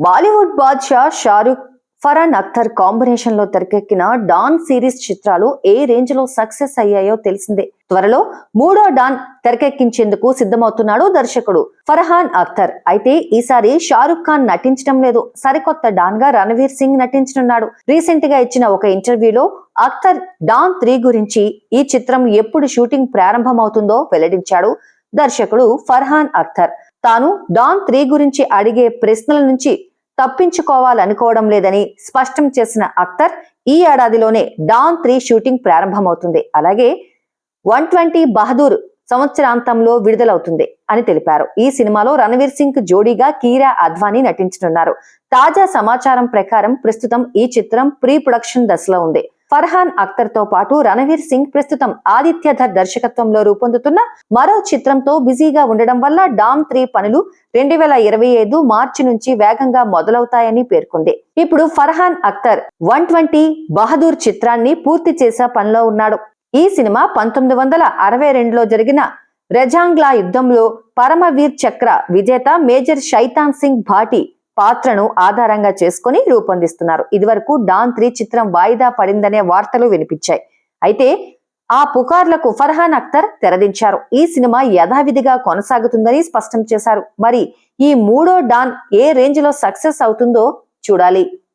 Bollywood Badshah Shahrukh, Farhan Akhtar combination లో తెరకెక్కిన don series చిత్రాలు ఏ రేంజ్ లో సక్సెస్ అయ్యాయో తెలిసిందే. త్వరలో మూడో డాన్ తెరకెక్కించేందుకు సిద్ధమవుతున్నాడు దర్శకుడు ఫర్హాన్ అఖ్తర్. అయితే ఈసారి షారుఖ్ ఖాన్ నటించడం లేదు, సరికొత్త డాన్ గా రణవీర్ సింగ్ నటించనున్నాడు. రీసెంట్ గా ఇచ్చిన ఒక ఇంటర్వ్యూలో అఖ్తర్ డాన్ 3 గురించి, ఈ చిత్రం ఎప్పుడు షూటింగ్ ప్రారంభమవుతుందో వెల్లడించాడు. దర్శకుడు ఫర్హాన్ అఖ్తర్ తాను డాన్ 3 గురించి అడిగే ప్రశ్నల నుంచి తప్పించుకోవాలనుకోవడం లేదని స్పష్టం చేసిన అఖ్తర్, ఈ ఏడాదిలోనే డాన్ 3 షూటింగ్ ప్రారంభమవుతుంది, అలాగే 120 బహదూర్ సంవత్సరాంతంలో విడుదలవుతుంది అని తెలిపారు. ఈ సినిమాలో రణవీర్ సింగ్ జోడీగా కీరా అద్వానీ నటించనున్నారు. తాజా సమాచారం ప్రకారం ప్రస్తుతం ఈ చిత్రం ప్రీ ప్రొడక్షన్ దశలో ఉంది. ఫర్హాన్ అఖ్తర్ తో పాటు రణవీర్ సింగ్ ప్రస్తుతం ఆదిత్యధర్ దర్శకత్వంలో రూపొందుతున్న మరో చిత్రంతో బిజీగా ఉండడం వల్ల డాన్ 3 పనులు 2025 మార్చి నుంచి వేగంగా మొదలవుతాయని పేర్కొంది. ఇప్పుడు ఫర్హాన్ అఖ్తర్ 120 బహదూర్ చిత్రాన్ని పూర్తి చేసే పనిలో ఉన్నాడు. ఈ సినిమా 1962లో జరిగిన రెజాంగ్లా యుద్ధంలో పరమవీర్ చక్ర విజేత మేజర్ శైతాన్ సింగ్ భాటి పాత్రను ఆధారంగా చేసుకుని రూపొందిస్తున్నారు. ఇదివరకు డాన్ 3 చిత్రం వాయిదా పడిందనే వార్తలు వినిపించాయి. అయితే ఆ పుకార్లకు ఫర్హాన్ అఖ్తర్ తెరదించారు. ఈ సినిమా యథావిధిగా కొనసాగుతుందని స్పష్టం చేశారు. మరి ఈ మూడో డాన్ ఏ రేంజ్ లో సక్సెస్ అవుతుందో చూడాలి.